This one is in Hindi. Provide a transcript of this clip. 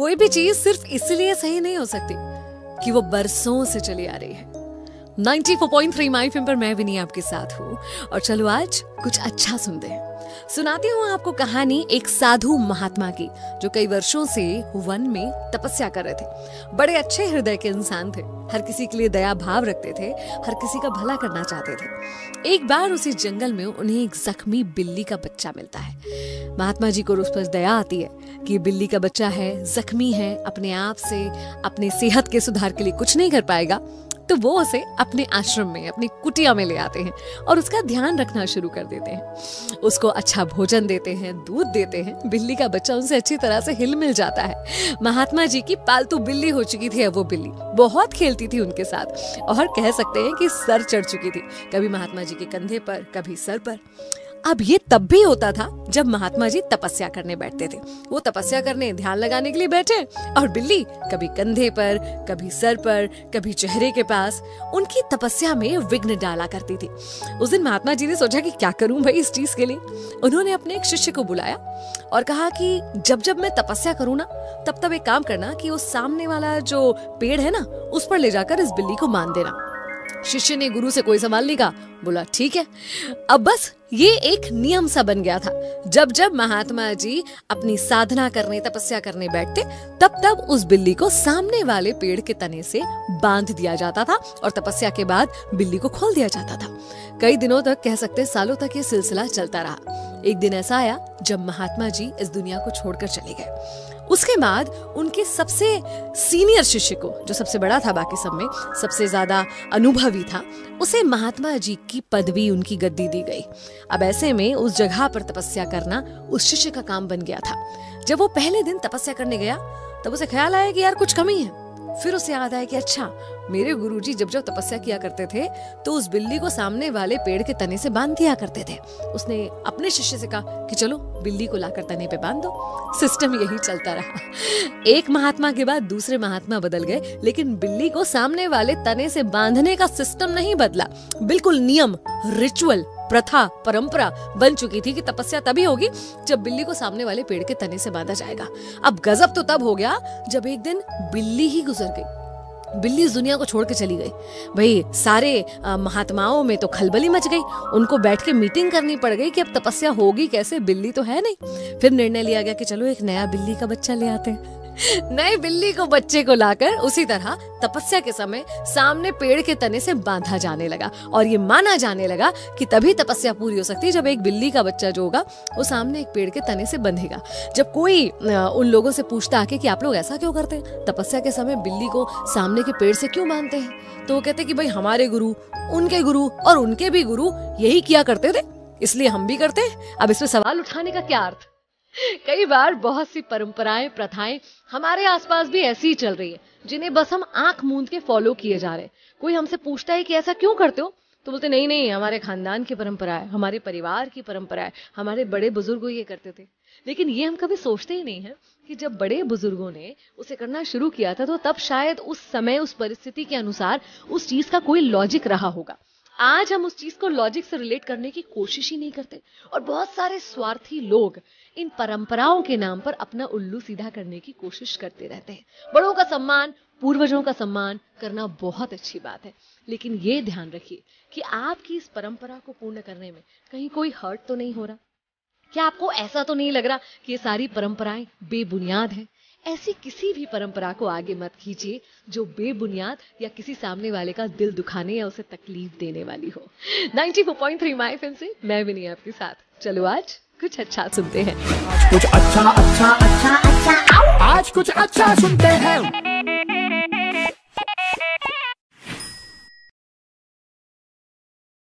कोई भी चीज सिर्फ इसलिए सही नहीं हो सकती कि वो बरसों से चली आ रही है। 94.3 माय एफएम पर मैं विनी आपके साथ हूँ और चलो आज कुछ अच्छा सुनते हैं। सुनाती हूँ आपको कहानी एक साधु महात्मा की जो कई वर्षों से वन में तपस्या कर रहे थे। बड़े अच्छे हृदय के इंसान थे, हर किसी के लिए दया भाव रखते थे, हर किसी का भला करना चाहते थे। एक बार उसी जंगल में उन्हें एक जख्मी बिल्ली का बच्चा मिलता है। महात्मा जी को उस पर दया आती है कि बिल्ली का बच्चा है, जख्मी है, अपने आप से अपने सेहत के सुधार के लिए कुछ नहीं कर पाएगा, तो वो उसे अपने आश्रम में, अपनी कुटिया में ले आते हैं और उसका ध्यान रखना शुरू कर देते हैं। उसको अच्छा भोजन देते हैं, दूध देते हैं। बिल्ली का बच्चा उनसे अच्छी तरह से हिल मिल जाता है। महात्मा जी की पालतू बिल्ली हो चुकी थी अब वो बिल्ली, बहुत खेलती थी उनके साथ और कह सकते हैं कि सर चढ़ चुकी थी, कभी महात्मा जी के कंधे पर, कभी सर पर। अब ये तब भी होता था जब महात्मा जी तपस्या करने बैठते थे। वो तपस्या करने, ध्यान लगाने के लिए बैठे और बिल्ली कभी कंधे पर, कभी सर पर, कभी चेहरे के पास उनकी तपस्या में विघ्न डाला करती थी। उस दिन महात्मा जी ने सोचा कि क्या करूं भाई इस चीज के लिए। उन्होंने अपने एक शिष्य को बुलाया और कहा कि जब जब मैं तपस्या करूं ना, तब एक काम करना कि उस सामने वाला जो पेड़ है ना, उस पर ले जाकर इस बिल्ली को बांध देना। शिष्य ने गुरु से कोई सवाल नहीं कहा, बोला ठीक है। अब बस ये एक नियम सा बन गया था। जब जब महात्मा जी अपनी साधना करने, तपस्या करने बैठते, तब उस बिल्ली को सामने वाले पेड़ के तने से बांध दिया जाता था और तपस्या के बाद बिल्ली को खोल दिया जाता था। कई दिनों तक, कह सकते सालों तक ये सिलसिला चलता रहा। एक दिन ऐसा आया जब महात्मा जी इस दुनिया को छोड़कर चले गए। उसके बाद उनके सबसे सीनियर शिष्य को, जो सबसे बड़ा था बाकी सब में, सबसे ज्यादा अनुभवी था, उसे महात्मा जी की पदवी, उनकी गद्दी दी गई। अब ऐसे में उस जगह पर तपस्या करना उस शिष्य का काम बन गया था। जब वो पहले दिन तपस्या करने गया तब उसे ख्याल आया कि यार कुछ कमी है। फिर उसे याद आया कि अच्छा, मेरे गुरुजी जब जब तपस्या किया करते थे तो उस बिल्ली को सामने वाले पेड़ के तने से बांध दिया करते थे। उसने अपने शिष्य से कहा कि चलो बिल्ली को लाकर तने पे बांध दो। सिस्टम यही चलता रहा। एक महात्मा के बाद दूसरे महात्मा बदल गए, लेकिन बिल्ली को सामने वाले तने से बांधने का सिस्टम नहीं बदला। बिल्कुल नियम, रिचुअल, प्रथा, परंपरा बन चुकी थी कि तपस्या तभी होगी जब बिल्ली को सामने वाले पेड़ के तने से बांधा जाएगा। अब गजब तो तब हो गया जब एक दिन बिल्ली ही गुजर गई। बिल्ली इस दुनिया को छोड़ के चली गई। भाई सारे महात्माओं में तो खलबली मच गई। उनको बैठ के मीटिंग करनी पड़ गई कि अब तपस्या होगी कैसे, बिल्ली तो है नहीं। फिर निर्णय लिया गया कि चलो एक नया बिल्ली का बच्चा ले आते हैं। नए बिल्ली को, बच्चे को लाकर उसी तरह तपस्या के समय सामने पेड़ के तने से बांधा जाने लगा और ये माना जाने लगा कि तभी तपस्या पूरी हो सकती है जब एक बिल्ली का बच्चा जो होगा वो सामने एक पेड़ के तने से बंधेगा। जब कोई उन लोगों से पूछता आके कि आप लोग ऐसा क्यों करते हैं, तपस्या के समय बिल्ली को सामने के पेड़ से क्यों बांधते हैं, तो वो कहते कि भाई हमारे गुरु, उनके गुरु और उनके भी गुरु यही किया करते थे, इसलिए हम भी करते हैं। अब इसमें सवाल उठाने का क्या अर्थ। कई बार बहुत सी परंपराएं, प्रथाएं हमारे आसपास भी ऐसी ही चल रही है जिन्हें बस हम आंख मूंद के फॉलो किए जा रहे हैं। कोई हमसे पूछता है कि ऐसा क्यों करते हो, तो बोलते नहीं नहीं, हमारे खानदान की परंपरा है, हमारे परिवार की परंपरा है, हमारे बड़े बुजुर्ग ये करते थे। लेकिन ये हम कभी सोचते ही नहीं है कि जब बड़े बुजुर्गों ने उसे करना शुरू किया था तो तब शायद उस समय, उस परिस्थिति के अनुसार उस चीज का कोई लॉजिक रहा होगा। आज हम उस चीज को लॉजिक से रिलेट करने की कोशिश ही नहीं करते और बहुत सारे स्वार्थी लोग इन परंपराओं के नाम पर अपना उल्लू सीधा करने की कोशिश करते रहते हैं। बड़ों का सम्मान, पूर्वजों का सम्मान करना बहुत अच्छी बात है, लेकिन ये ध्यान रखिए कि आपकी इस परंपरा को पूर्ण करने में कहीं कोई हर्ट तो नहीं हो रहा। क्या आपको ऐसा तो नहीं लग रहा कि ये सारी परंपराएं बेबुनियाद हैं? ऐसी किसी भी परंपरा को आगे मत खींचिए जो बेबुनियाद या किसी सामने वाले का दिल दुखाने या उसे तकलीफ देने वाली हो। 94.3 माय एफएम से मैं विनी आपके साथ। चलो आज कुछ अच्छा सुनते हैं। कुछ अच्छा अच्छा अच्छा अच्छा आज कुछ अच्छा सुनते हैं।